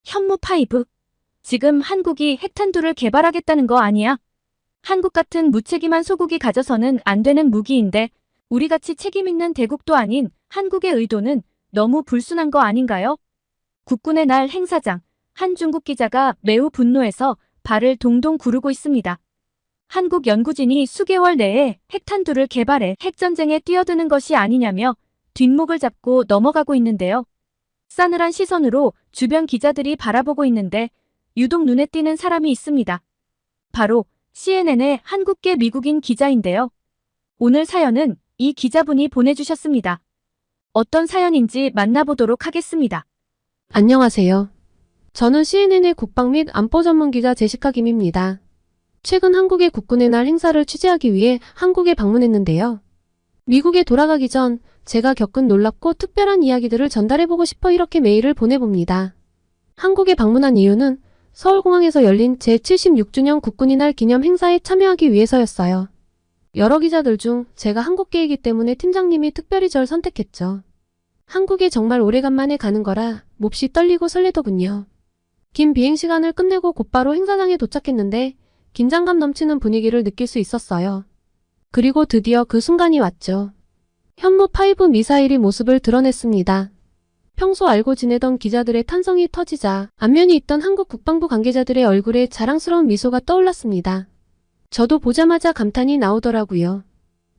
현무5. 지금 한국이 핵탄두를 개발하겠다는 거 아니야? 한국 같은 무책임한 소국이 가져서는 안 되는 무기인데 우리같이 책임 있는 대국도 아닌 한국의 의도는 너무 불순한 거 아닌가요? 국군의 날 행사장, 한 중국 기자가 매우 분노해서 발을 동동 구르고 있습니다. 한국 연구진이 수개월 내에 핵탄두를 개발해 핵전쟁에 뛰어드는 것이 아니냐며 뒷목을 잡고 넘어가고 있는데요. 싸늘한 시선으로 주변 기자들이 바라보고 있는데 유독 눈에 띄는 사람이 있습니다. 바로 CNN의 한국계 미국인 기자인데요. 오늘 사연은 이 기자분이 보내주셨습니다. 어떤 사연인지 만나보도록 하겠습니다. 안녕하세요. 저는 CNN의 국방 및 안보 전문 기자 제시카 김입니다. 최근 한국의 국군의 날 행사를 취재하기 위해 한국에 방문했는데요. 미국에 돌아가기 전 제가 겪은 놀랍고 특별한 이야기들을 전달해보고 싶어 이렇게 메일을 보내봅니다. 한국에 방문한 이유는 서울공항에서 열린 제76주년 국군의 날 기념 행사에 참여하기 위해서였어요. 여러 기자들 중 제가 한국계이기 때문에 팀장님이 특별히 절 선택했죠. 한국에 정말 오래간만에 가는 거라 몹시 떨리고 설레더군요. 긴 비행시간을 끝내고 곧바로 행사장에 도착했는데 긴장감 넘치는 분위기를 느낄 수 있었어요. 그리고 드디어 그 순간이 왔죠. 현무5 미사일이 모습을 드러냈습니다. 평소 알고 지내던 기자들의 탄성이 터지자 안면이 있던 한국 국방부 관계자들의 얼굴에 자랑스러운 미소가 떠올랐습니다. 저도 보자마자 감탄이 나오더라고요.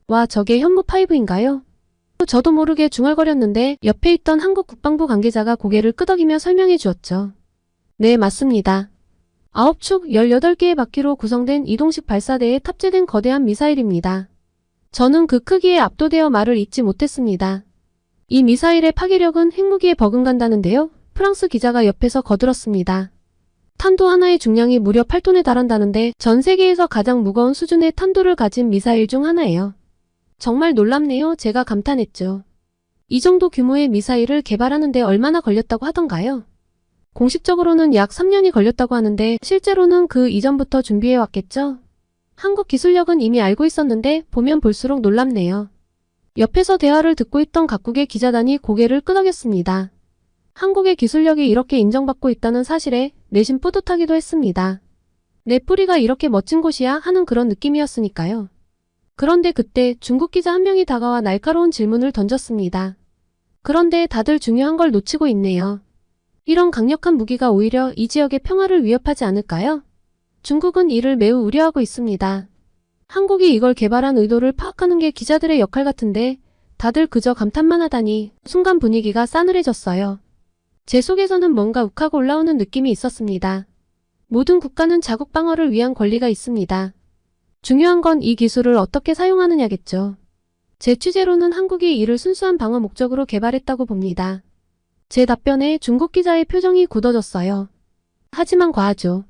와, 저게 현무5인가요? 저도 모르게 중얼거렸는데 옆에 있던 한국 국방부 관계자가 고개를 끄덕이며 설명해 주었죠. 네, 맞습니다. 9축 18개의 바퀴로 구성된 이동식 발사대에 탑재된 거대한 미사일입니다. 저는 그 크기에 압도되어 말을 잇지 못했습니다. 이 미사일의 파괴력은 핵무기에 버금간다는데요. 프랑스 기자가 옆에서 거들었습니다. 탄두 하나의 중량이 무려 8톤에 달한다는데 전 세계에서 가장 무거운 수준의 탄두를 가진 미사일 중 하나예요. 정말 놀랍네요. 제가 감탄했죠. 이 정도 규모의 미사일을 개발하는 데 얼마나 걸렸다고 하던가요? 공식적으로는 약 3년이 걸렸다고 하는데 실제로는 그 이전부터 준비해왔겠죠? 한국 기술력은 이미 알고 있었는데 보면 볼수록 놀랍네요. 옆에서 대화를 듣고 있던 각국의 기자단이 고개를 끄덕였습니다. 한국의 기술력이 이렇게 인정받고 있다는 사실에 내심 뿌듯하기도 했습니다. 내 뿌리가 이렇게 멋진 곳이야 하는 그런 느낌이었으니까요. 그런데 그때 중국 기자 한 명이 다가와 날카로운 질문을 던졌습니다. 그런데 다들 중요한 걸 놓치고 있네요. 이런 강력한 무기가 오히려 이 지역의 평화를 위협하지 않을까요? 중국은 이를 매우 우려하고 있습니다. 한국이 이걸 개발한 의도를 파악하는 게 기자들의 역할 같은데 다들 그저 감탄만 하다니 순간 분위기가 싸늘해졌어요. 제 속에서는 뭔가 욱하고 올라오는 느낌이 있었습니다. 모든 국가는 자국 방어를 위한 권리가 있습니다. 중요한 건 이 기술을 어떻게 사용하느냐겠죠. 제 취재로는 한국이 이를 순수한 방어 목적으로 개발했다고 봅니다. 제 답변에 중국 기자의 표정이 굳어졌어요. 하지만 과하죠.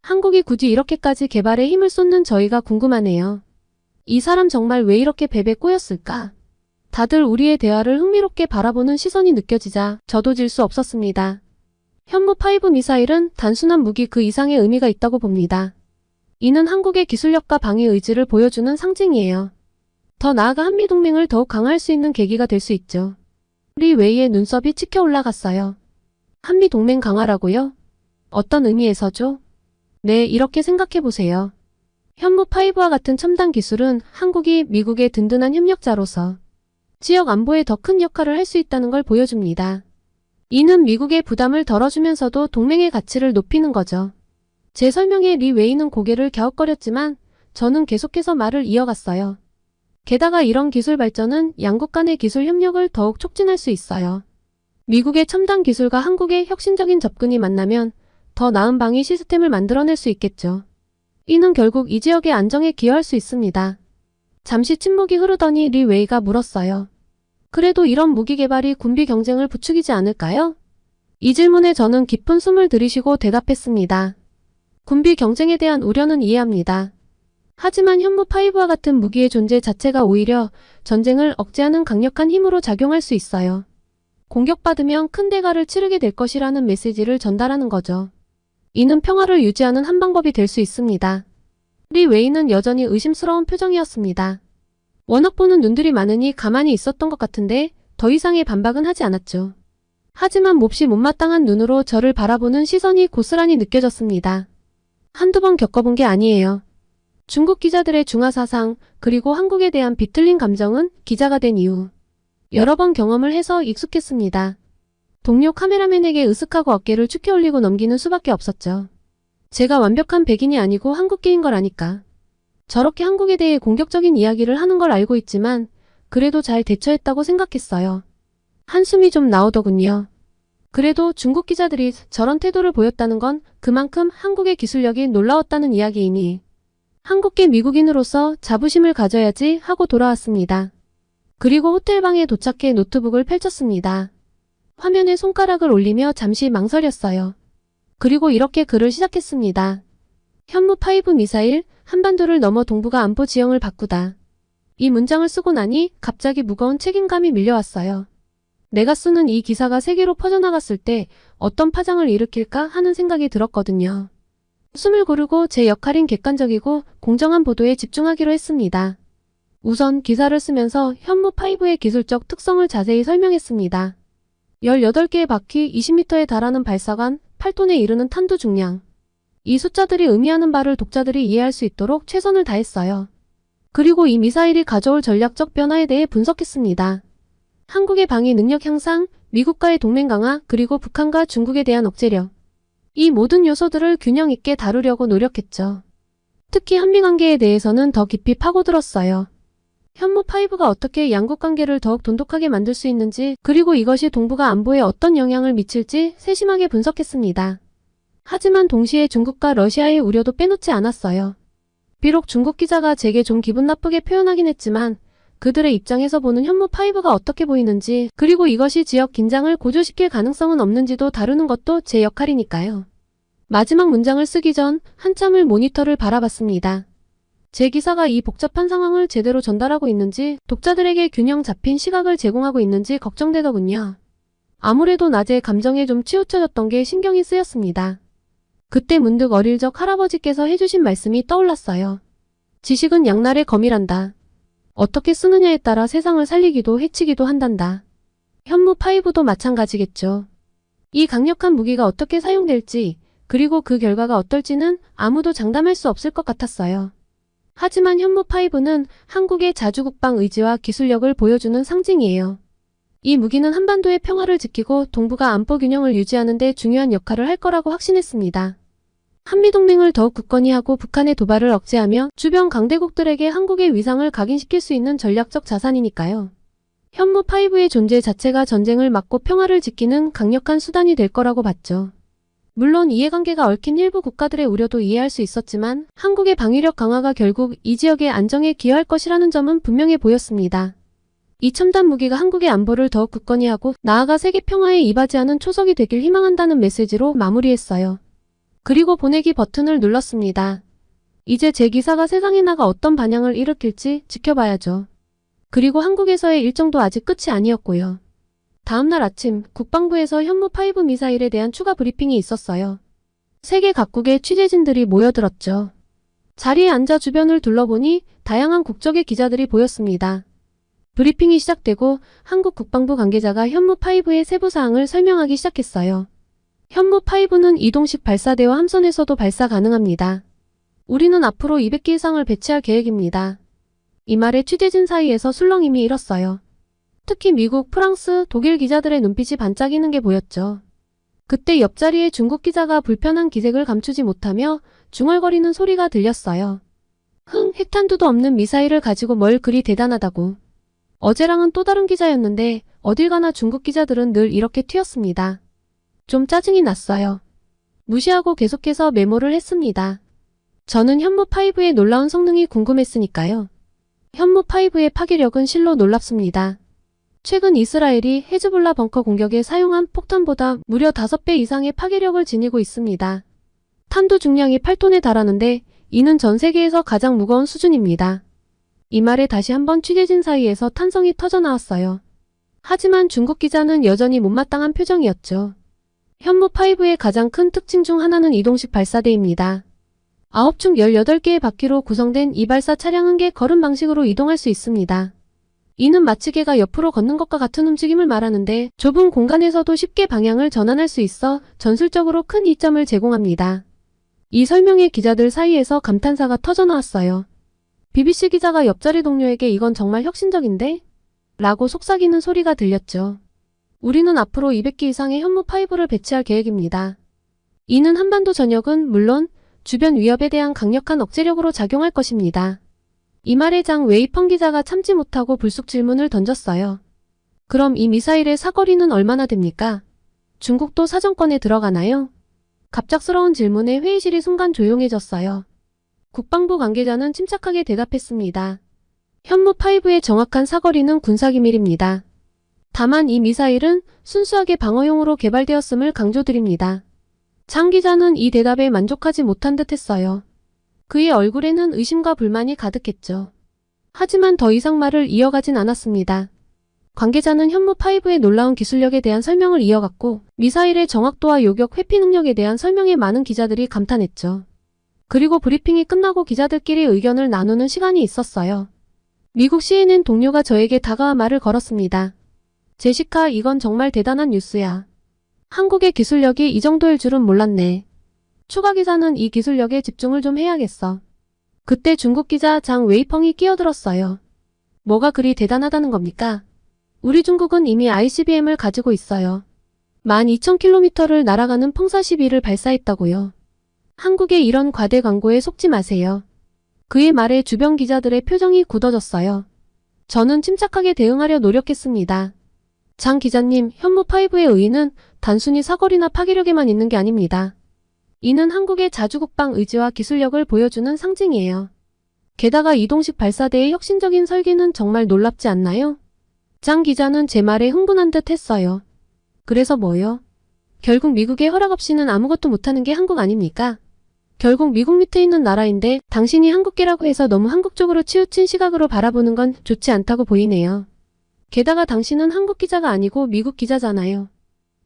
한국이 굳이 이렇게까지 개발에 힘을 쏟는 저희가 궁금하네요. 이 사람 정말 왜 이렇게 뱀에 꼬였을까? 다들 우리의 대화를 흥미롭게 바라보는 시선이 느껴지자 저도 질 수 없었습니다. 현무5 미사일은 단순한 무기 그 이상의 의미가 있다고 봅니다. 이는 한국의 기술력과 방위 의지를 보여주는 상징이에요. 더 나아가 한미동맹을 더욱 강화할 수 있는 계기가 될 수 있죠. 리 웨이의 눈썹이 치켜 올라갔어요. 한미동맹 강화라고요? 어떤 의미에서죠? 네, 이렇게 생각해보세요. 현무5와 같은 첨단 기술은 한국이 미국의 든든한 협력자로서 지역 안보에 더 큰 역할을 할 수 있다는 걸 보여줍니다. 이는 미국의 부담을 덜어주면서도 동맹의 가치를 높이는 거죠. 제 설명에 리 웨이는 고개를 갸웃거렸지만 저는 계속해서 말을 이어갔어요. 게다가 이런 기술 발전은 양국 간의 기술 협력을 더욱 촉진할 수 있어요. 미국의 첨단 기술과 한국의 혁신적인 접근이 만나면 더 나은 방위 시스템을 만들어낼 수 있겠죠. 이는 결국 이 지역의 안정에 기여할 수 있습니다. 잠시 침묵이 흐르더니 리 웨이가 물었어요. 그래도 이런 무기 개발이 군비 경쟁을 부추기지 않을까요? 이 질문에 저는 깊은 숨을 들이쉬고 대답했습니다. 군비 경쟁에 대한 우려는 이해합니다. 하지만 현무5와 같은 무기의 존재 자체가 오히려 전쟁을 억제하는 강력한 힘으로 작용할 수 있어요. 공격받으면 큰 대가를 치르게 될 것이라는 메시지를 전달하는 거죠. 이는 평화를 유지하는 한 방법이 될 수 있습니다. 리 웨이는 여전히 의심스러운 표정이었습니다. 워낙 보는 눈들이 많으니 가만히 있었던 것 같은데 더 이상의 반박은 하지 않았죠. 하지만 몹시 못마땅한 눈으로 저를 바라보는 시선이 고스란히 느껴졌습니다. 한두 번 겪어본 게 아니에요. 중국 기자들의 중화사상, 그리고 한국에 대한 비틀린 감정은 기자가 된 이후 여러 번 경험을 해서 익숙했습니다. 동료 카메라맨에게 으쓱하고 어깨를 축혀 올리고 넘기는 수밖에 없었죠. 제가 완벽한 백인이 아니고 한국계인 걸 아니까. 저렇게 한국에 대해 공격적인 이야기를 하는 걸 알고 있지만 그래도 잘 대처했다고 생각했어요. 한숨이 좀 나오더군요. 그래도 중국 기자들이 저런 태도를 보였다는 건 그만큼 한국의 기술력이 놀라웠다는 이야기이니 한국계 미국인으로서 자부심을 가져야지 하고 돌아왔습니다. 그리고 호텔방에 도착해 노트북을 펼쳤습니다. 화면에 손가락을 올리며 잠시 망설였어요. 그리고 이렇게 글을 시작했습니다. 현무5 미사일, 한반도를 넘어 동북아 안보 지형을 바꾸다. 이 문장을 쓰고 나니 갑자기 무거운 책임감이 밀려왔어요. 내가 쓰는 이 기사가 세계로 퍼져나갔을 때 어떤 파장을 일으킬까 하는 생각이 들었거든요. 숨을 고르고 제 역할인 객관적이고 공정한 보도에 집중하기로 했습니다. 우선 기사를 쓰면서 현무5의 기술적 특성을 자세히 설명했습니다. 18개의 바퀴 20m에 달하는 발사관, 8톤에 이르는 탄두 중량. 이 숫자들이 의미하는 바를 독자들이 이해할 수 있도록 최선을 다했어요. 그리고 이 미사일이 가져올 전략적 변화에 대해 분석했습니다. 한국의 방위 능력 향상, 미국과의 동맹 강화, 그리고 북한과 중국에 대한 억제력. 이 모든 요소들을 균형 있게 다루려고 노력했죠. 특히 한미 관계에 대해서는 더 깊이 파고들었어요. 현무5가 어떻게 양국 관계를 더욱 돈독하게 만들 수 있는지, 그리고 이것이 동북아 안보에 어떤 영향을 미칠지 세심하게 분석했습니다. 하지만 동시에 중국과 러시아의 우려도 빼놓지 않았어요. 비록 중국 기자가 제게 좀 기분 나쁘게 표현하긴 했지만 그들의 입장에서 보는 현무5가 어떻게 보이는지, 그리고 이것이 지역 긴장을 고조시킬 가능성은 없는지도 다루는 것도 제 역할이니까요. 마지막 문장을 쓰기 전 한참을 모니터를 바라봤습니다. 제 기사가 이 복잡한 상황을 제대로 전달하고 있는지, 독자들에게 균형 잡힌 시각을 제공하고 있는지 걱정되더군요. 아무래도 낮에 감정에 좀 치우쳐졌던 게 신경이 쓰였습니다. 그때 문득 어릴 적 할아버지께서 해주신 말씀이 떠올랐어요. 지식은 양날의 검이란다. 어떻게 쓰느냐에 따라 세상을 살리기도 해치기도 한단다. 현무5도 마찬가지겠죠. 이 강력한 무기가 어떻게 사용될지, 그리고 그 결과가 어떨지는 아무도 장담할 수 없을 것 같았어요. 하지만 현무5는 한국의 자주국방 의지와 기술력을 보여주는 상징이에요. 이 무기는 한반도의 평화를 지키고 동북아 안보 균형을 유지하는 데 중요한 역할을 할 거라고 확신했습니다. 한미동맹을 더욱 굳건히 하고 북한의 도발을 억제하며 주변 강대국들에게 한국의 위상을 각인시킬 수 있는 전략적 자산이니까요. 현무5의 존재 자체가 전쟁을 막고 평화를 지키는 강력한 수단이 될 거라고 봤죠. 물론 이해관계가 얽힌 일부 국가들의 우려도 이해할 수 있었지만 한국의 방위력 강화가 결국 이 지역의 안정에 기여할 것이라는 점은 분명해 보였습니다. 이 첨단 무기가 한국의 안보를 더욱 굳건히 하고 나아가 세계 평화에 이바지하는 초석이 되길 희망한다는 메시지로 마무리했어요. 그리고 보내기 버튼을 눌렀습니다. 이제 제 기사가 세상에 나가 어떤 반향을 일으킬지 지켜봐야죠. 그리고 한국에서의 일정도 아직 끝이 아니었고요. 다음날 아침 국방부에서 현무5 미사일에 대한 추가 브리핑이 있었어요. 세계 각국의 취재진들이 모여들었죠. 자리에 앉아 주변을 둘러보니 다양한 국적의 기자들이 보였습니다. 브리핑이 시작되고 한국 국방부 관계자가 현무5의 세부 사항을 설명하기 시작했어요. 현무5는 이동식 발사대와 함선에서도 발사 가능합니다. 우리는 앞으로 200기 이상을 배치할 계획입니다. 이 말에 취재진 사이에서 술렁임이 일었어요. 특히 미국, 프랑스, 독일 기자들의 눈빛이 반짝이는 게 보였죠. 그때 옆자리에 중국 기자가 불편한 기색을 감추지 못하며 중얼거리는 소리가 들렸어요. 핵탄두도 없는 미사일을 가지고 뭘 그리 대단하다고. 어제랑은 또 다른 기자였는데 어딜 가나 중국 기자들은 늘 이렇게 튀었습니다. 좀 짜증이 났어요. 무시하고 계속해서 메모를 했습니다. 저는 현무5의 놀라운 성능이 궁금했으니까요. 현무5의 파괴력은 실로 놀랍습니다. 최근 이스라엘이 헤즈볼라 벙커 공격에 사용한 폭탄보다 무려 5배 이상의 파괴력을 지니고 있습니다. 탄두 중량이 8톤에 달하는데 이는 전 세계에서 가장 무거운 수준입니다. 이 말에 다시 한번 취재진 사이에서 탄성이 터져나왔어요. 하지만 중국 기자는 여전히 못마땅한 표정이었죠. 현무5의 가장 큰 특징 중 하나는 이동식 발사대입니다. 9총 18개의 바퀴로 구성된 이 발사 차량은 개 걸음 방식으로 이동할 수 있습니다. 이는 마치 개가 옆으로 걷는 것과 같은 움직임을 말하는데 좁은 공간에서도 쉽게 방향을 전환할 수 있어 전술적으로 큰 이점을 제공합니다. 이 설명에 기자들 사이에서 감탄사가 터져나왔어요. BBC 기자가 옆자리 동료에게 이건 정말 혁신적인데? 라고 속삭이는 소리가 들렸죠. 우리는 앞으로 200기 이상의 현무5를 배치할 계획입니다. 이는 한반도 전역은 물론 주변 위협에 대한 강력한 억제력으로 작용할 것입니다. 이 말에 장 웨이펑 기자가 참지 못하고 불쑥 질문을 던졌어요. 그럼 이 미사일의 사거리는 얼마나 됩니까? 중국도 사정권에 들어가나요? 갑작스러운 질문에 회의실이 순간 조용해졌어요. 국방부 관계자는 침착하게 대답했습니다. 현무5의 정확한 사거리는 군사기밀입니다. 다만 이 미사일은 순수하게 방어용으로 개발되었음을 강조드립니다. 장 기자는 이 대답에 만족하지 못한 듯 했어요. 그의 얼굴에는 의심과 불만이 가득했죠. 하지만 더 이상 말을 이어가진 않았습니다. 관계자는 현무5의 놀라운 기술력에 대한 설명을 이어갔고 미사일의 정확도와 요격 회피 능력에 대한 설명에 많은 기자들이 감탄했죠. 그리고 브리핑이 끝나고 기자들끼리 의견을 나누는 시간이 있었어요. 미국 CNN 동료가 저에게 다가와 말을 걸었습니다. 제시카, 이건 정말 대단한 뉴스야. 한국의 기술력이 이 정도일 줄은 몰랐네. 추가 기자는 이 기술력에 집중을 좀 해야겠어. 그때 중국 기자 장 웨이펑이 끼어들었어요. 뭐가 그리 대단하다는 겁니까? 우리 중국은 이미 ICBM을 가지고 있어요. 12,000km를 날아가는 펑사-12를 발사했다고요. 한국의 이런 과대 광고에 속지 마세요. 그의 말에 주변 기자들의 표정이 굳어졌어요. 저는 침착하게 대응하려 노력했습니다. 장 기자님, 현무5의 의의는 단순히 사거리나 파괴력에만 있는 게 아닙니다. 이는 한국의 자주국방 의지와 기술력을 보여주는 상징이에요. 게다가 이동식 발사대의 혁신적인 설계는 정말 놀랍지 않나요? 장 기자는 제 말에 흥분한 듯 했어요. 그래서 뭐요? 결국 미국의 허락 없이는 아무것도 못하는 게 한국 아닙니까? 결국 미국 밑에 있는 나라인데 당신이 한국계라고 해서 너무 한국적으로 치우친 시각으로 바라보는 건 좋지 않다고 보이네요. 게다가 당신은 한국 기자가 아니고 미국 기자잖아요.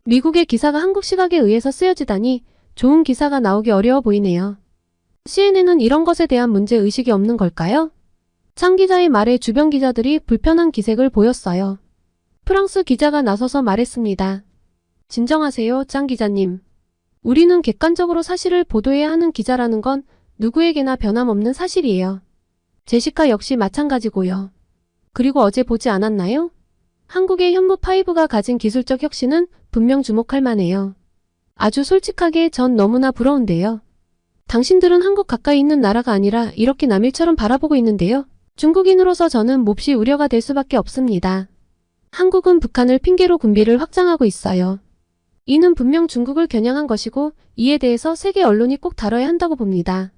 미국의 기사가 한국 시각에 의해서 쓰여지다니 좋은 기사가 나오기 어려워 보이네요. CNN은 이런 것에 대한 문제의식이 없는 걸까요? 장 기자의 말에 주변 기자들이 불편한 기색을 보였어요. 프랑스 기자가 나서서 말했습니다. 진정하세요, 장 기자님. 우리는 객관적으로 사실을 보도해야 하는 기자라는 건 누구에게나 변함없는 사실이에요. 제시카 역시 마찬가지고요. 그리고 어제 보지 않았나요? 한국의 현무5가 가진 기술적 혁신은 분명 주목할 만해요. 아주 솔직하게 전 너무나 부러운데요. 당신들은 한국 가까이 있는 나라가 아니라 이렇게 남일처럼 바라보고 있는데요. 중국인으로서 저는 몹시 우려가 될 수밖에 없습니다. 한국은 북한을 핑계로 군비를 확장하고 있어요. 이는 분명 중국을 겨냥한 것이고 이에 대해서 세계 언론이 꼭 다뤄야 한다고 봅니다.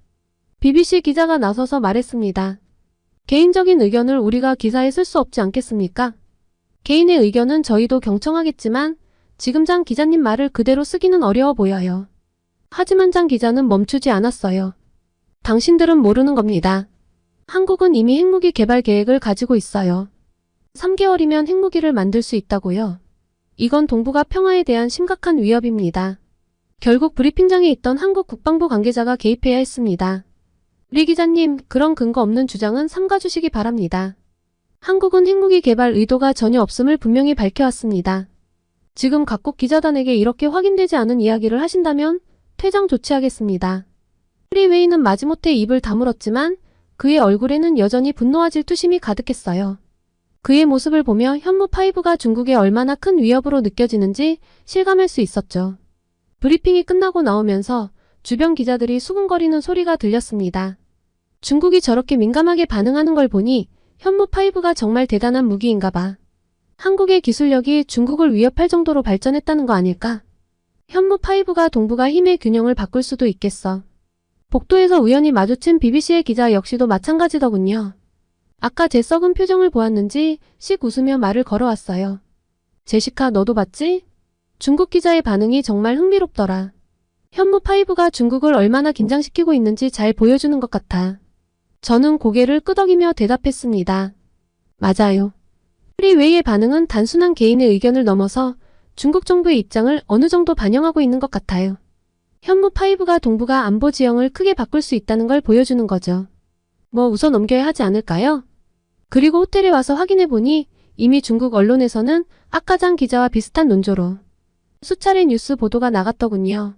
BBC 기자가 나서서 말했습니다. 개인적인 의견을 우리가 기사에 쓸 수 없지 않겠습니까? 개인의 의견은 저희도 경청하겠지만 지금 장 기자님 말을 그대로 쓰기는 어려워 보여요. 하지만 장 기자는 멈추지 않았어요. 당신들은 모르는 겁니다. 한국은 이미 핵무기 개발 계획을 가지고 있어요. 3개월이면 핵무기를 만들 수 있다고요. 이건 동북아 평화에 대한 심각한 위협입니다. 결국 브리핑장에 있던 한국 국방부 관계자가 개입해야 했습니다. 리 기자님, 그런 근거 없는 주장은 삼가주시기 바랍니다. 한국은 핵무기 개발 의도가 전혀 없음을 분명히 밝혀왔습니다. 지금 각국 기자단에게 이렇게 확인되지 않은 이야기를 하신다면 퇴장 조치하겠습니다. 리 웨이는 마지못해 입을 다물었지만 그의 얼굴에는 여전히 분노와 질투심이 가득했어요. 그의 모습을 보며 현무5가 중국에 얼마나 큰 위협으로 느껴지는지 실감할 수 있었죠. 브리핑이 끝나고 나오면서 주변 기자들이 수근거리는 소리가 들렸습니다. 중국이 저렇게 민감하게 반응하는 걸 보니 현무5가 정말 대단한 무기인가 봐. 한국의 기술력이 중국을 위협할 정도로 발전했다는 거 아닐까? 현무5가 동북아 힘의 균형을 바꿀 수도 있겠어. 복도에서 우연히 마주친 BBC의 기자 역시도 마찬가지더군요. 아까 제 썩은 표정을 보았는지 씩 웃으며 말을 걸어왔어요. 제시카, 너도 봤지? 중국 기자의 반응이 정말 흥미롭더라. 현무5가 중국을 얼마나 긴장시키고 있는지 잘 보여주는 것 같아. 저는 고개를 끄덕이며 대답했습니다. 맞아요. 리 웨이의 반응은 단순한 개인의 의견을 넘어서 중국 정부의 입장을 어느 정도 반영하고 있는 것 같아요. 현무5가 동북아 안보 지형을 크게 바꿀 수 있다는 걸 보여주는 거죠. 뭐 웃어 넘겨야 하지 않을까요? 그리고 호텔에 와서 확인해보니 이미 중국 언론에서는 아까장 기자와 비슷한 논조로 수차례 뉴스 보도가 나갔더군요.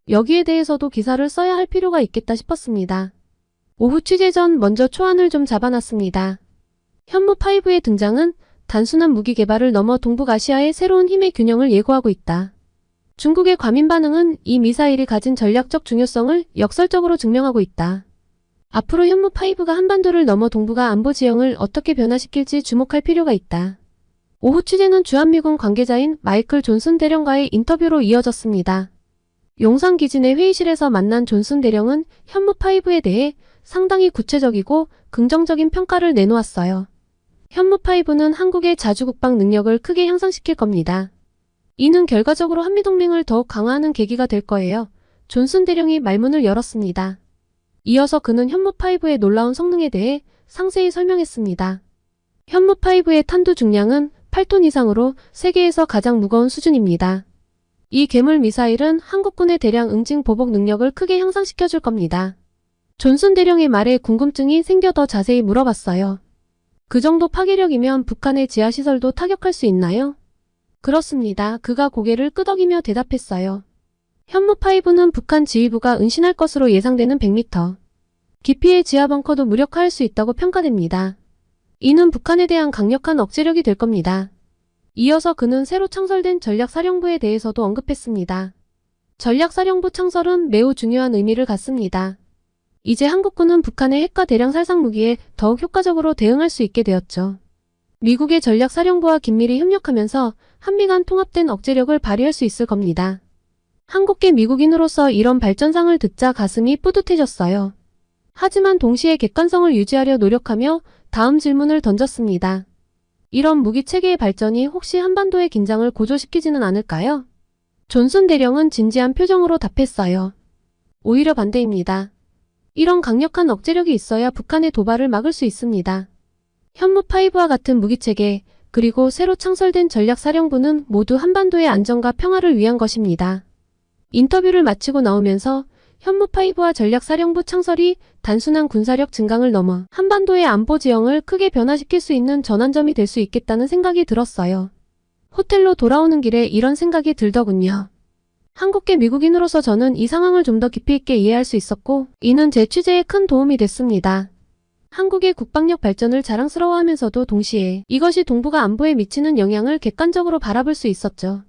여기에 대해서도 기사를 써야 할 필요가 있겠다 싶었습니다. 오후 취재 전 먼저 초안을 좀 잡아놨습니다. 현무5의 등장은 단순한 무기 개발을 넘어 동북아시아의 새로운 힘의 균형을 예고하고 있다. 중국의 과민 반응은 이 미사일이 가진 전략적 중요성을 역설적으로 증명하고 있다. 앞으로 현무5가 한반도를 넘어 동북아 안보 지형을 어떻게 변화시킬지 주목할 필요가 있다. 오후 취재는 주한미군 관계자인 마이클 존슨 대령과의 인터뷰로 이어졌습니다. 용산 기지 내 회의실에서 만난 존슨 대령은 현무5에 대해 상당히 구체적이고 긍정적인 평가를 내놓았어요. 현무5는 한국의 자주국방 능력을 크게 향상시킬 겁니다. 이는 결과적으로 한미동맹을 더욱 강화하는 계기가 될 거예요. 존슨 대령이 말문을 열었습니다. 이어서 그는 현무5의 놀라운 성능에 대해 상세히 설명했습니다. 현무5의 탄두 중량은 8톤 이상으로 세계에서 가장 무거운 수준입니다. 이 괴물 미사일은 한국군의 대량 응징 보복 능력을 크게 향상시켜줄 겁니다. 존슨 대령의 말에 궁금증이 생겨 더 자세히 물어봤어요. 그 정도 파괴력이면 북한의 지하시설도 타격할 수 있나요? 그렇습니다. 그가 고개를 끄덕이며 대답했어요. 현무5는 북한 지휘부가 은신할 것으로 예상되는 100m 깊이의 지하 벙커도 무력화할 수 있다고 평가됩니다. 이는 북한에 대한 강력한 억제력이 될 겁니다. 이어서 그는 새로 창설된 전략사령부에 대해서도 언급했습니다. 전략사령부 창설은 매우 중요한 의미를 갖습니다. 이제 한국군은 북한의 핵과 대량 살상 무기에 더욱 효과적으로 대응할 수 있게 되었죠. 미국의 전략사령부와 긴밀히 협력하면서 한미 간 통합된 억제력을 발휘할 수 있을 겁니다. 한국계 미국인으로서 이런 발전상을 듣자 가슴이 뿌듯해졌어요. 하지만 동시에 객관성을 유지하려 노력하며 다음 질문을 던졌습니다. 이런 무기체계의 발전이 혹시 한반도의 긴장을 고조시키지는 않을까요? 존슨 대령은 진지한 표정으로 답했어요. 오히려 반대입니다. 이런 강력한 억제력이 있어야 북한의 도발을 막을 수 있습니다. 현무5와 같은 무기체계, 그리고 새로 창설된 전략사령부는 모두 한반도의 안정과 평화를 위한 것입니다. 인터뷰를 마치고 나오면서 현무5와 전략사령부 창설이 단순한 군사력 증강을 넘어 한반도의 안보 지형을 크게 변화시킬 수 있는 전환점이 될 수 있겠다는 생각이 들었어요. 호텔로 돌아오는 길에 이런 생각이 들더군요. 한국계 미국인으로서 저는 이 상황을 좀 더 깊이 있게 이해할 수 있었고, 이는 제 취재에 큰 도움이 됐습니다. 한국의 국방력 발전을 자랑스러워하면서도 동시에 이것이 동북아 안보에 미치는 영향을 객관적으로 바라볼 수 있었죠.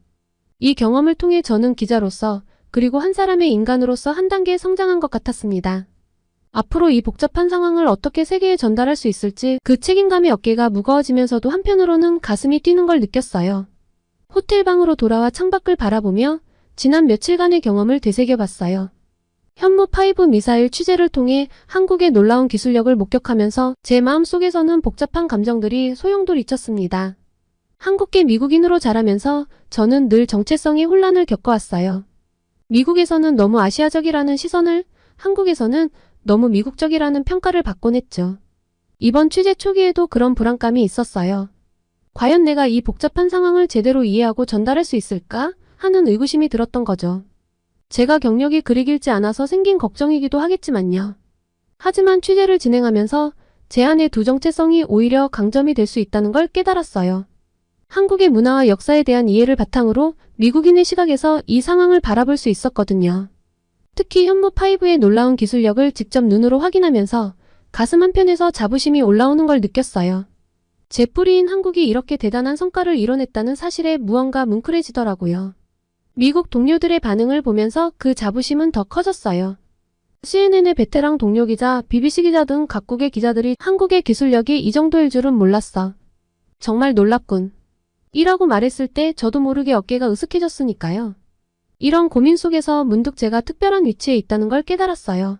이 경험을 통해 저는 기자로서, 그리고 한 사람의 인간으로서 한 단계 성장한 것 같았습니다. 앞으로 이 복잡한 상황을 어떻게 세계에 전달할 수 있을지 그 책임감에 어깨가 무거워지면서도 한편으로는 가슴이 뛰는 걸 느꼈어요. 호텔 방으로 돌아와 창밖을 바라보며 지난 며칠간의 경험을 되새겨봤어요. 현무5 미사일 취재를 통해 한국의 놀라운 기술력을 목격하면서 제 마음속에서는 복잡한 감정들이 소용돌이쳤습니다. 한국계 미국인으로 자라면서 저는 늘 정체성의 혼란을 겪어왔어요. 미국에서는 너무 아시아적이라는 시선을, 한국에서는 너무 미국적이라는 평가를 받곤 했죠. 이번 취재 초기에도 그런 불안감이 있었어요. 과연 내가 이 복잡한 상황을 제대로 이해하고 전달할 수 있을까? 하는 의구심이 들었던 거죠. 제가 경력이 그리 길지 않아서 생긴 걱정이기도 하겠지만요. 하지만 취재를 진행하면서 제 안의 두 정체성이 오히려 강점이 될 수 있다는 걸 깨달았어요. 한국의 문화와 역사에 대한 이해를 바탕으로 미국인의 시각에서 이 상황을 바라볼 수 있었거든요. 특히 현무5의 놀라운 기술력을 직접 눈으로 확인하면서 가슴 한편에서 자부심이 올라오는 걸 느꼈어요. 제 뿌리인 한국이 이렇게 대단한 성과를 이뤄냈다는 사실에 무언가 뭉클해지더라고요. 미국 동료들의 반응을 보면서 그 자부심은 더 커졌어요. CNN의 베테랑 동료 기자, BBC 기자 등 각국의 기자들이 한국의 기술력이 이 정도일 줄은 몰랐어. 정말 놀랍군. 이라고 말했을 때 저도 모르게 어깨가 으쓱해졌으니까요. 이런 고민 속에서 문득 제가 특별한 위치에 있다는 걸 깨달았어요.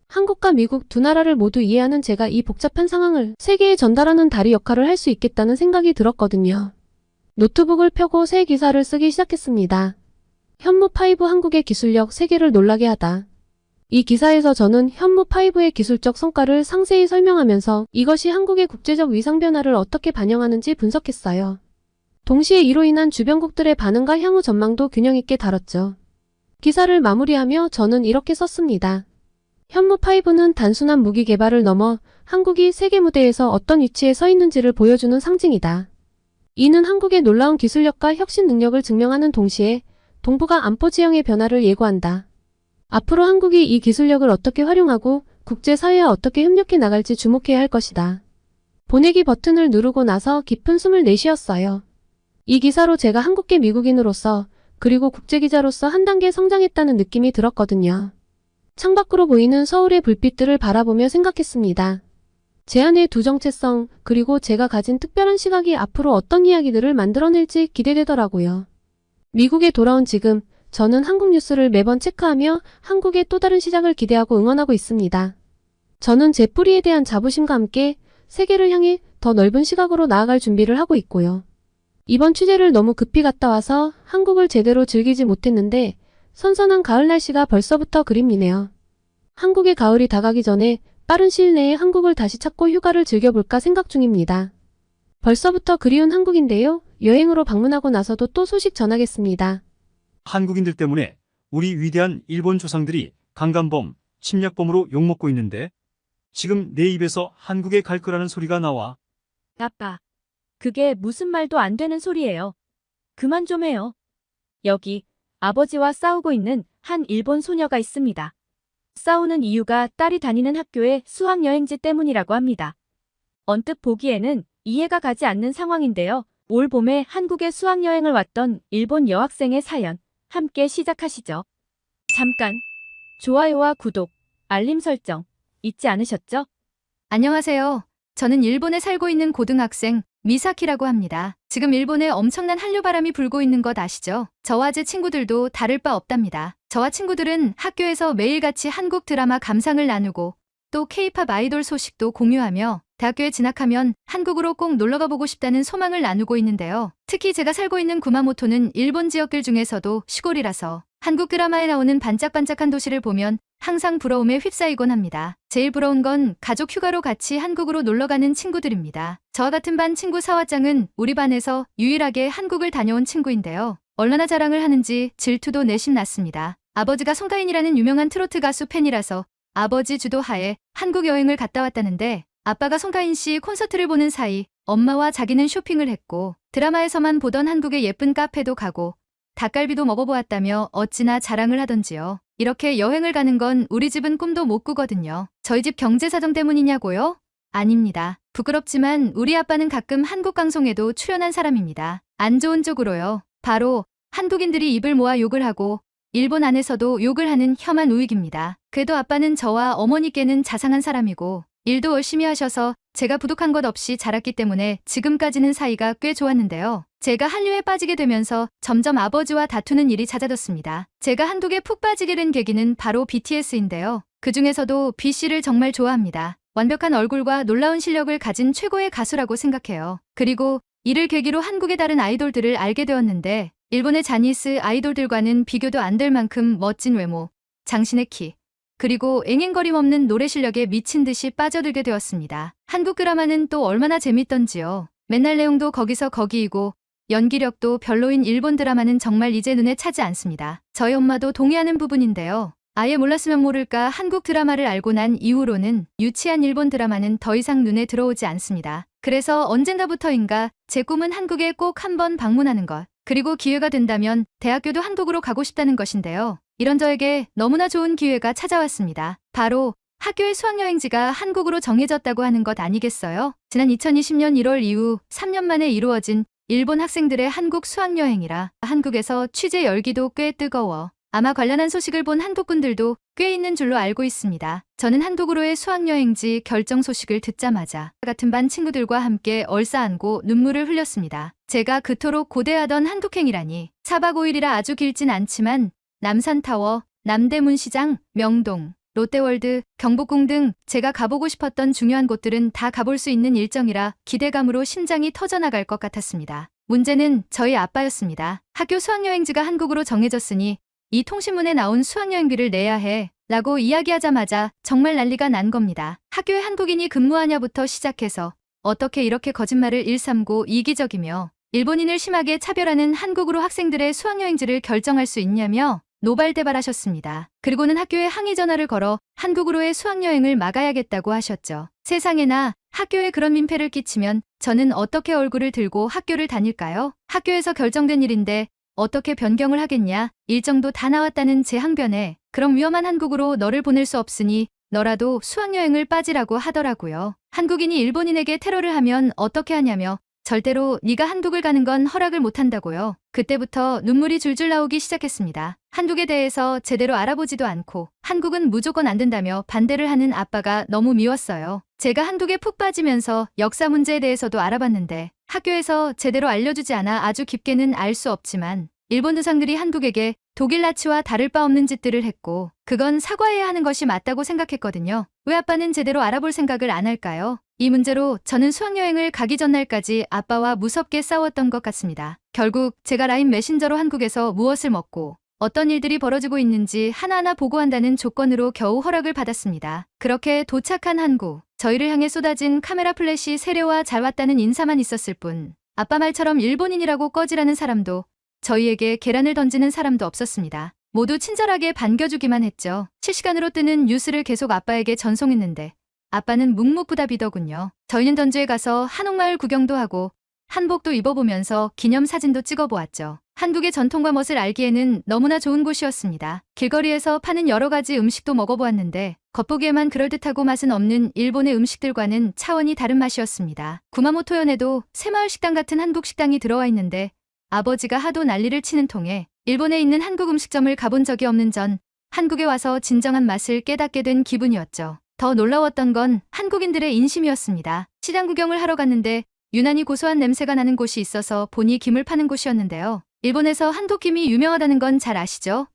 한국과 미국 두 나라를 모두 이해하는 제가 이 복잡한 상황을 세계에 전달하는 다리 역할을 할 수 있겠다는 생각이 들었거든요. 노트북을 펴고 새 기사를 쓰기 시작했습니다. 현무5 한국의 기술력 세계를 놀라게 하다. 이 기사에서 저는 현무5의 기술적 성과를 상세히 설명하면서 이것이 한국의 국제적 위상 변화를 어떻게 반영하는지 분석했어요. 동시에 이로 인한 주변국들의 반응과 향후 전망도 균형 있게 다뤘죠. 기사를 마무리하며 저는 이렇게 썼습니다. 현무5는 단순한 무기 개발을 넘어 한국이 세계 무대에서 어떤 위치에 서 있는지를 보여주는 상징이다. 이는 한국의 놀라운 기술력과 혁신 능력을 증명하는 동시에 동북아 안보 지형의 변화를 예고한다. 앞으로 한국이 이 기술력을 어떻게 활용하고 국제사회와 어떻게 협력해 나갈지 주목해야 할 것이다. 보내기 버튼을 누르고 나서 깊은 숨을 내쉬었어요. 이 기사로 제가 한국계 미국인으로서 그리고 국제기자로서 한 단계 성장했다는 느낌이 들었거든요. 창밖으로 보이는 서울의 불빛들을 바라보며 생각했습니다. 제 안의 두 정체성, 그리고 제가 가진 특별한 시각이 앞으로 어떤 이야기들을 만들어낼지 기대되더라고요. 미국에 돌아온 지금, 저는 한국 뉴스를 매번 체크하며 한국의 또 다른 시작을 기대하고 응원하고 있습니다. 저는 제 뿌리에 대한 자부심과 함께 세계를 향해 더 넓은 시각으로 나아갈 준비를 하고 있고요. 이번 취재를 너무 급히 갔다 와서 한국을 제대로 즐기지 못했는데 선선한 가을 날씨가 벌써부터 그립네요. 한국의 가을이 다가기 전에 빠른 시일 내에 한국을 다시 찾고 휴가를 즐겨볼까 생각 중입니다. 벌써부터 그리운 한국인데요. 여행으로 방문하고 나서도 또 소식 전하겠습니다. 한국인들 때문에 우리 위대한 일본 조상들이 강간범, 침략범으로 욕먹고 있는데 지금 내 입에서 한국에 갈 거라는 소리가 나와. 아빠, 그게 무슨 말도 안 되는 소리예요. 그만 좀 해요. 여기 아버지와 싸우고 있는 한 일본 소녀가 있습니다. 싸우는 이유가 딸이 다니는 학교의 수학여행지 때문이라고 합니다. 언뜻 보기에는 이해가 가지 않는 상황인데요. 올 봄에 한국에 수학여행을 왔던 일본 여학생의 사연, 함께 시작하시죠. 잠깐, 좋아요와 구독, 알림 설정 잊지 않으셨죠? 안녕하세요. 저는 일본에 살고 있는 고등학생 미사키라고 합니다. 지금 일본에 엄청난 한류바람이 불고 있는 것 아시죠? 저와 제 친구들도 다를 바 없답니다. 저와 친구들은 학교에서 매일같이 한국 드라마 감상을 나누고 또 K-팝 아이돌 소식도 공유하며 대학교에 진학하면 한국으로 꼭 놀러가 보고 싶다는 소망을 나누고 있는데요. 특히 제가 살고 있는 구마모토는 일본 지역들 중에서도 시골이라서 한국 드라마에 나오는 반짝반짝한 도시를 보면 항상 부러움에 휩싸이곤 합니다. 제일 부러운 건 가족 휴가로 같이 한국으로 놀러가는 친구들입니다. 저와 같은 반 친구 사와짱은 우리 반에서 유일하게 한국을 다녀온 친구인데요. 얼마나 자랑을 하는지 질투도 내심 났습니다. 아버지가 송가인이라는 유명한 트로트 가수 팬이라서 아버지 주도하에 한국 여행을 갔다 왔다는데 아빠가 송가인 씨 콘서트를 보는 사이 엄마와 자기는 쇼핑을 했고 드라마에서만 보던 한국의 예쁜 카페도 가고 닭갈비도 먹어보았다며 어찌나 자랑을 하던지요. 이렇게 여행을 가는 건 우리 집은 꿈도 못 꾸거든요. 저희 집 경제 사정 때문이냐고요? 아닙니다. 부끄럽지만 우리 아빠는 가끔 한국 방송에도 출연한 사람입니다. 안 좋은 쪽으로요. 바로 한국인들이 입을 모아 욕을 하고 일본 안에서도 욕을 하는 혐한 우익입니다. 그래도 아빠는 저와 어머니께는 자상한 사람이고 일도 열심히 하셔서 제가 부족한 것 없이 자랐기 때문에 지금까지는 사이가 꽤 좋았는데요. 제가 한류에 빠지게 되면서 점점 아버지와 다투는 일이 잦아졌습니다. 제가 한국에 푹 빠지게 된 계기는 바로 BTS인데요. 그 중에서도 B씨를 정말 좋아합니다. 완벽한 얼굴과 놀라운 실력을 가진 최고의 가수라고 생각해요. 그리고 이를 계기로 한국의 다른 아이돌들을 알게 되었는데 일본의 자니스 아이돌들과는 비교도 안 될 만큼 멋진 외모, 장신의 키, 그리고 앵앵거림 없는 노래 실력에 미친 듯이 빠져들게 되었습니다. 한국 드라마는 또 얼마나 재밌던지요. 맨날 내용도 거기서 거기이고 연기력도 별로인 일본 드라마는 정말 이제 눈에 차지 않습니다. 저희 엄마도 동의하는 부분인데요. 아예 몰랐으면 모를까 한국 드라마를 알고 난 이후로는 유치한 일본 드라마는 더 이상 눈에 들어오지 않습니다. 그래서 언젠가부터인가 제 꿈은 한국에 꼭 한번 방문하는 것, 그리고 기회가 된다면 대학교도 한국으로 가고 싶다는 것인데요. 이런 저에게 너무나 좋은 기회가 찾아왔습니다. 바로 학교의 수학여행지가 한국으로 정해졌다고 하는 것 아니겠어요? 지난 2020년 1월 이후 3년 만에 이루어진 일본 학생들의 한국 수학여행이라 한국에서 취재 열기도 꽤 뜨거워 아마 관련한 소식을 본 한국분들도 꽤 있는 줄로 알고 있습니다. 저는 한국으로의 수학여행지 결정 소식을 듣자마자 같은 반 친구들과 함께 얼싸안고 눈물을 흘렸습니다. 제가 그토록 고대하던 한국행이라니 4박 5일이라 아주 길진 않지만 남산타워, 남대문시장, 명동, 롯데월드, 경복궁 등 제가 가보고 싶었던 중요한 곳들은 다 가볼 수 있는 일정이라 기대감으로 심장이 터져나갈 것 같았습니다. 문제는 저희 아빠였습니다. 학교 수학여행지가 한국으로 정해졌으니 이 통신문에 나온 수학여행비를 내야 해 라고 이야기하자마자 정말 난리가 난 겁니다. 학교에 한국인이 근무하냐부터 시작해서 어떻게 이렇게 거짓말을 일삼고 이기적이며 일본인을 심하게 차별하는 한국으로 학생들의 수학여행지를 결정할 수 있냐며 노발대발하셨습니다. 그리고는 학교에 항의 전화를 걸어 한국으로의 수학여행을 막아야겠다고 하셨죠. 세상에나 학교에 그런 민폐를 끼치면 저는 어떻게 얼굴을 들고 학교를 다닐까요? 학교에서 결정된 일인데 어떻게 변경을 하겠냐? 일정도 다 나왔다는 제 항변에 그럼 위험한 한국으로 너를 보낼 수 없으니 너라도 수학여행을 빠지라고 하더라고요. 한국인이 일본인에게 테러를 하면 어떻게 하냐며 절대로 네가 한국을 가는 건 허락을 못한다고요. 그때부터 눈물이 줄줄 나오기 시작했습니다. 한국에 대해서 제대로 알아보지도 않고 한국은 무조건 안 된다며 반대를 하는 아빠가 너무 미웠어요. 제가 한국에 푹 빠지면서 역사 문제에 대해서도 알아봤는데 학교에서 제대로 알려주지 않아 아주 깊게는 알 수 없지만 일본 두상들이 한국에게 독일 나치와 다를 바 없는 짓들을 했고 그건 사과해야 하는 것이 맞다고 생각했거든요. 왜 아빠는 제대로 알아볼 생각을 안 할까요? 이 문제로 저는 수학여행을 가기 전날까지 아빠와 무섭게 싸웠던 것 같습니다. 결국 제가 라인 메신저로 한국에서 무엇을 먹고 어떤 일들이 벌어지고 있는지 하나하나 보고한다는 조건으로 겨우 허락을 받았습니다. 그렇게 도착한 한국, 저희를 향해 쏟아진 카메라 플래시 세례와 잘 왔다는 인사만 있었을 뿐 아빠 말처럼 일본인이라고 꺼지라는 사람도 저희에게 계란을 던지는 사람도 없었습니다. 모두 친절하게 반겨주기만 했죠. 실시간으로 뜨는 뉴스를 계속 아빠에게 전송했는데 아빠는 묵묵부답이더군요. 저희는 전주에 가서 한옥마을 구경도 하고 한복도 입어보면서 기념사진도 찍어보았죠. 한국의 전통과 멋을 알기에는 너무나 좋은 곳이었습니다. 길거리에서 파는 여러 가지 음식도 먹어보았는데 겉보기에만 그럴듯하고 맛은 없는 일본의 음식들과는 차원이 다른 맛이었습니다. 구마모토현에도 새마을 식당 같은 한국 식당이 들어와 있는데 아버지가 하도 난리를 치는 통에 일본에 있는 한국 음식점을 가본 적이 없는 전 한국에 와서 진정한 맛을 깨닫게 된 기분이었죠. 더 놀라웠던 건 한국인들의 인심이었습니다. 시장 구경을 하러 갔는데 유난히 고소한 냄새가 나는 곳이 있어서 보니 김을 파는 곳이었는데요. 일본에서 한독김이 유명하다는 건 잘 아시죠?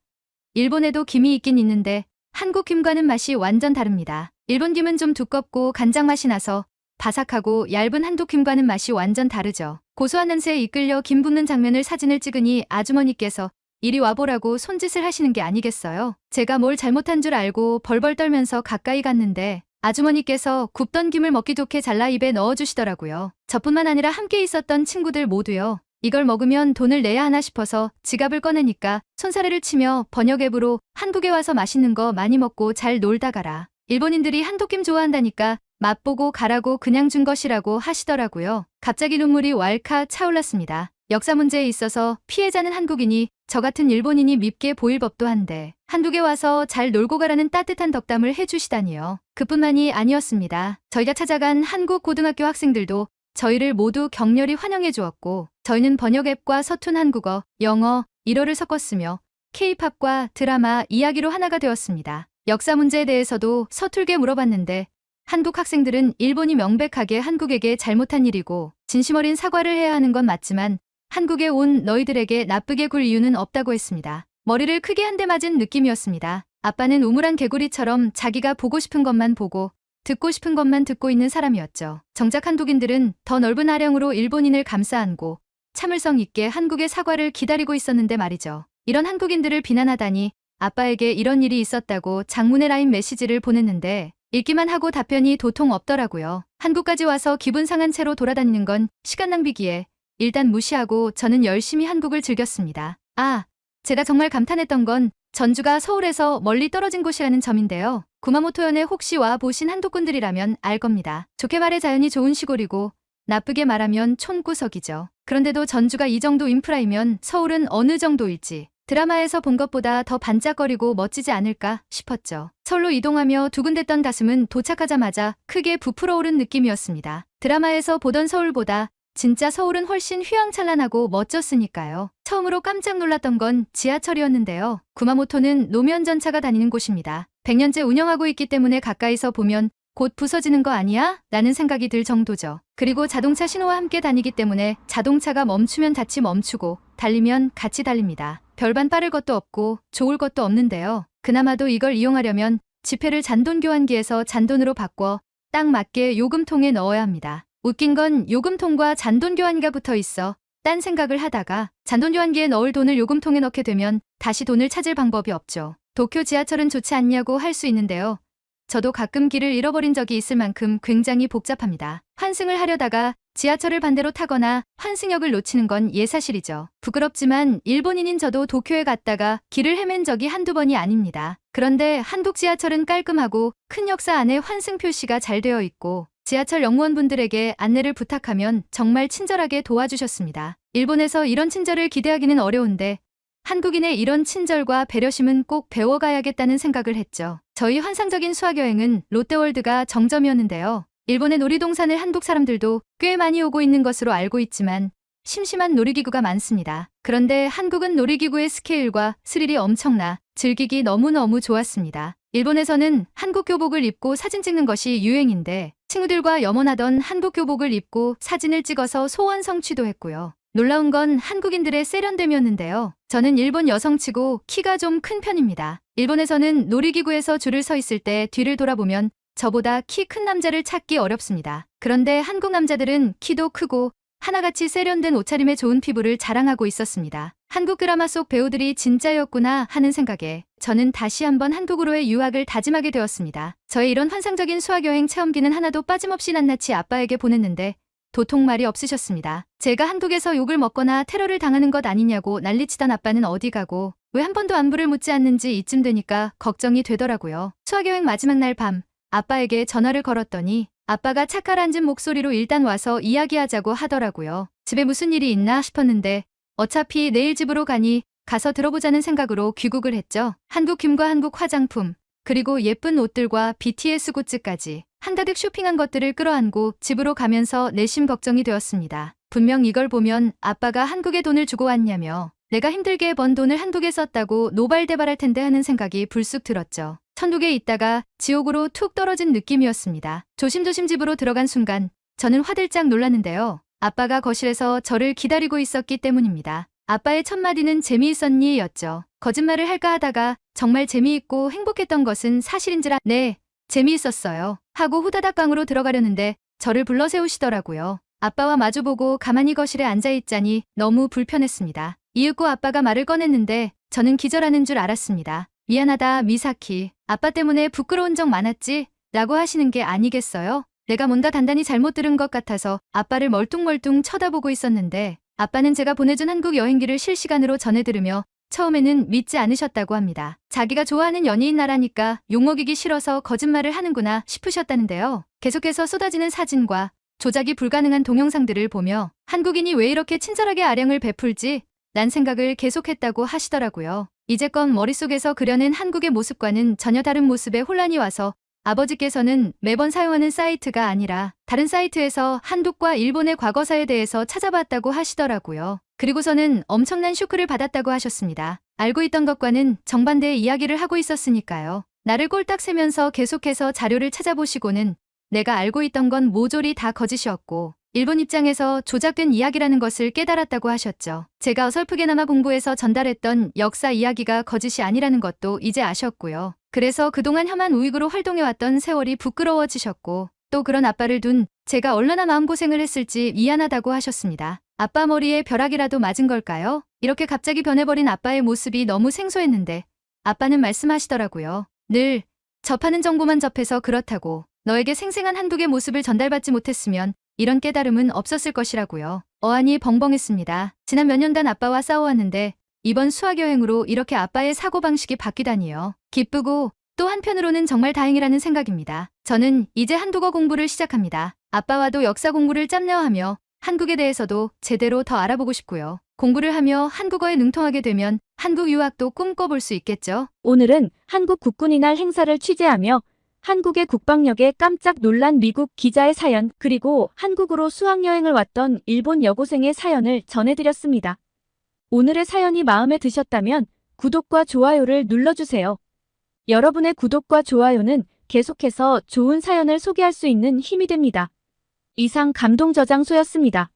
일본에도 김이 있긴 있는데 한국 김과는 맛이 완전 다릅니다. 일본 김은 좀 두껍고 간장 맛이 나서 바삭하고 얇은 한국 김과는 맛이 완전 다르죠. 고소한 냄새에 이끌려 김 붓는 장면을 사진을 찍으니 아주머니께서 이리 와보라고 손짓을 하시는 게 아니겠어요? 제가 뭘 잘못한 줄 알고 벌벌 떨면서 가까이 갔는데 아주머니께서 굽던 김을 먹기 좋게 잘라 입에 넣어주시더라고요. 저뿐만 아니라 함께 있었던 친구들 모두요. 이걸 먹으면 돈을 내야 하나 싶어서 지갑을 꺼내니까 손사래를 치며 번역 앱으로 한국에 와서 맛있는 거 많이 먹고 잘 놀다 가라. 일본인들이 한독김 좋아한다니까 맛보고 가라고 그냥 준 것이라고 하시더라고요. 갑자기 눈물이 왈칵 차올랐습니다. 역사 문제에 있어서 피해자는 한국인이 저 같은 일본인이 밉게 보일 법도 한데 한국에 와서 잘 놀고 가라는 따뜻한 덕담을 해주시다니요. 그뿐만이 아니었습니다. 저희가 찾아간 한국 고등학교 학생들도 저희를 모두 격렬히 환영해 주었고 저희는 번역 앱과 서툰 한국어, 영어, 일어를 섞었으며 K-팝과 드라마, 이야기로 하나가 되었습니다. 역사 문제에 대해서도 서툴게 물어봤는데 한국 학생들은 일본이 명백하게 한국에게 잘못한 일이고 진심 어린 사과를 해야 하는 건 맞지만 한국에 온 너희들에게 나쁘게 굴 이유는 없다고 했습니다. 머리를 크게 한 대 맞은 느낌이었습니다. 아빠는 우물안 개구리처럼 자기가 보고 싶은 것만 보고 듣고 싶은 것만 듣고 있는 사람이었죠. 정작 한국인들은 더 넓은 아령으로 일본인을 감싸 안고 참을성 있게 한국의 사과를 기다리고 있었는데 말이죠. 이런 한국인들을 비난하다니 아빠에게 이런 일이 있었다고 장문의 라인 메시지를 보냈는데 읽기만 하고 답변이 도통 없더라고요. 한국까지 와서 기분 상한 채로 돌아다니는 건 시간 낭비기에 일단 무시하고 저는 열심히 한국을 즐겼습니다. 제가 정말 감탄했던 건 전주가 서울에서 멀리 떨어진 곳이라는 점인데요. 구마모토현에 혹시 와 보신 한독분들이라면 알 겁니다. 좋게 말해 자연이 좋은 시골이고 나쁘게 말하면 촌구석이죠. 그런데도 전주가 이 정도 인프라이면 서울은 어느 정도일지 드라마에서 본 것보다 더 반짝거리고 멋지지 않을까 싶었죠. 서울로 이동하며 두근댔던 가슴은 도착하자마자 크게 부풀어 오른 느낌이었습니다. 드라마에서 보던 서울보다 진짜 서울은 훨씬 휘황찬란하고 멋졌으니까요. 처음으로 깜짝 놀랐던 건 지하철이었는데요. 구마모토는 노면 전차가 다니는 곳입니다. 100년째 운영하고 있기 때문에 가까이서 보면 곧 부서지는 거 아니야? 라는 생각이 들 정도죠. 그리고 자동차 신호와 함께 다니기 때문에 자동차가 멈추면 같이 멈추고 달리면 같이 달립니다. 별반 빠를 것도 없고 좋을 것도 없는데요. 그나마도 이걸 이용하려면 지폐를 잔돈 교환기에서 잔돈으로 바꿔 딱 맞게 요금통에 넣어야 합니다. 웃긴 건 요금통과 잔돈 교환기가 붙어 있어 딴 생각을 하다가 잔돈 교환기에 넣을 돈을 요금통에 넣게 되면 다시 돈을 찾을 방법이 없죠. 도쿄 지하철은 좋지 않냐고 할 수 있는데요. 저도 가끔 길을 잃어버린 적이 있을 만큼 굉장히 복잡합니다. 환승을 하려다가 지하철을 반대로 타거나 환승역을 놓치는 건 예사실이죠. 부끄럽지만 일본인인 저도 도쿄에 갔다가 길을 헤맨 적이 한두 번이 아닙니다. 그런데 한국 지하철은 깔끔하고 큰 역사 안에 환승 표시가 잘 되어 있고 지하철 역무원분들에게 안내를 부탁하면 정말 친절하게 도와주셨습니다. 일본에서 이런 친절을 기대하기는 어려운데 한국인의 이런 친절과 배려심은 꼭 배워가야겠다는 생각을 했죠. 저희 환상적인 수학여행은 롯데월드가 정점이었는데요. 일본의 놀이동산을 한국 사람들도 꽤 많이 오고 있는 것으로 알고 있지만 심심한 놀이기구가 많습니다. 그런데 한국은 놀이기구의 스케일과 스릴이 엄청나 즐기기 너무너무 좋았습니다. 일본에서는 한국 교복을 입고 사진 찍는 것이 유행인데 친구들과 염원하던 한국 교복을 입고 사진을 찍어서 소원 성취도 했고요. 놀라운 건 한국인들의 세련됨이었는데요. 저는 일본 여성치고 키가 좀 큰 편입니다. 일본에서는 놀이기구에서 줄을 서 있을 때 뒤를 돌아보면 저보다 키 큰 남자를 찾기 어렵습니다. 그런데 한국 남자들은 키도 크고 하나같이 세련된 옷차림에 좋은 피부를 자랑하고 있었습니다. 한국 드라마 속 배우들이 진짜였구나 하는 생각에 저는 다시 한번 한국으로의 유학을 다짐하게 되었습니다. 저의 이런 환상적인 수학여행 체험기는 하나도 빠짐없이 낱낱이 아빠에게 보냈는데 도통 말이 없으셨습니다. 제가 한국에서 욕을 먹거나 테러를 당하는 것 아니냐고 난리치던 아빠는 어디 가고 왜 한 번도 안부를 묻지 않는지 이쯤 되니까 걱정이 되더라고요. 수학여행 마지막 날 밤 아빠에게 전화를 걸었더니 아빠가 차가라앉은 목소리로 일단 와서 이야기하자고 하더라고요. 집에 무슨 일이 있나 싶었는데 어차피 내일 집으로 가니 가서 들어보자는 생각으로 귀국을 했죠. 한국 김과 한국 화장품 그리고 예쁜 옷들과 BTS 굿즈까지 한가득 쇼핑한 것들을 끌어안고 집으로 가면서 내심 걱정이 되었습니다. 분명 이걸 보면 아빠가 한국에 돈을 주고 왔냐며 내가 힘들게 번 돈을 한국에 썼다고 노발대발할 텐데 하는 생각이 불쑥 들었죠. 천국에 있다가 지옥으로 툭 떨어진 느낌이었습니다. 조심조심 집으로 들어간 순간 저는 화들짝 놀랐는데요. 아빠가 거실에서 저를 기다리고 있었기 때문입니다. 아빠의 첫 마디는 재미있었니? 였죠. 거짓말을 할까 하다가 정말 재미있고 행복했던 것은 사실인지라 네, 재미있었어요. 하고 후다닥 방으로 들어가려는데 저를 불러 세우시더라고요. 아빠와 마주보고 가만히 거실에 앉아있자니 너무 불편했습니다. 이윽고 아빠가 말을 꺼냈는데 저는 기절하는 줄 알았습니다. 미안하다 미사키. 아빠 때문에 부끄러운 적 많았지? 라고 하시는 게 아니겠어요? 내가 뭔가 단단히 잘못 들은 것 같아서 아빠를 멀뚱멀뚱 쳐다보고 있었는데 아빠는 제가 보내준 한국 여행기를 실시간으로 전해 들으며 처음에는 믿지 않으셨다고 합니다. 자기가 좋아하는 연예인 나라니까 욕먹이기 싫어서 거짓말을 하는구나 싶으셨다는데요. 계속해서 쏟아지는 사진과 조작이 불가능한 동영상들을 보며 한국인이 왜 이렇게 친절하게 아량을 베풀지? 란 생각을 계속했다고 하시더라고요. 이제껏 머릿속에서 그려낸 한국의 모습과는 전혀 다른 모습에 혼란이 와서 아버지께서는 매번 사용하는 사이트가 아니라 다른 사이트에서 한국과 일본의 과거사에 대해서 찾아봤다고 하시더라고요. 그리고서는 엄청난 쇼크를 받았다고 하셨습니다. 알고 있던 것과는 정반대의 이야기를 하고 있었으니까요. 나를 꼴딱 세면서 계속해서 자료를 찾아보시고는 내가 알고 있던 건 모조리 다 거짓이었고 일본 입장에서 조작된 이야기라는 것을 깨달았다고 하셨죠. 제가 어설프게나마 공부해서 전달했던 역사 이야기가 거짓이 아니라는 것도 이제 아셨고요. 그래서 그동안 혐한 우익으로 활동해왔던 세월이 부끄러워지셨고 또 그런 아빠를 둔 제가 얼마나 마음고생을 했을지 미안하다고 하셨습니다. 아빠 머리에 벼락이라도 맞은 걸까요? 이렇게 갑자기 변해버린 아빠의 모습이 너무 생소했는데 아빠는 말씀하시더라고요. 늘 접하는 정보만 접해서 그렇다고 너에게 생생한 한국의 모습을 전달받지 못했으면 이런 깨달음은 없었을 것이라고요. 어안이 벙벙했습니다. 지난 몇 년간 아빠와 싸워왔는데 이번 수학여행으로 이렇게 아빠의 사고방식이 바뀌다니요. 기쁘고 또 한편으로는 정말 다행이라는 생각입니다. 저는 이제 한국어 공부를 시작합니다. 아빠와도 역사 공부를 짬내어하며 한국에 대해서도 제대로 더 알아보고 싶고요. 공부를 하며 한국어에 능통하게 되면 한국 유학도 꿈꿔볼 수 있겠죠. 오늘은 한국 국군이 날 행사를 취재하며 한국의 국방력에 깜짝 놀란 미국 기자의 사연 그리고 한국으로 수학여행을 왔던 일본 여고생의 사연을 전해드렸습니다. 오늘의 사연이 마음에 드셨다면 구독과 좋아요를 눌러주세요. 여러분의 구독과 좋아요는 계속해서 좋은 사연을 소개할 수 있는 힘이 됩니다. 이상 감동저장소였습니다.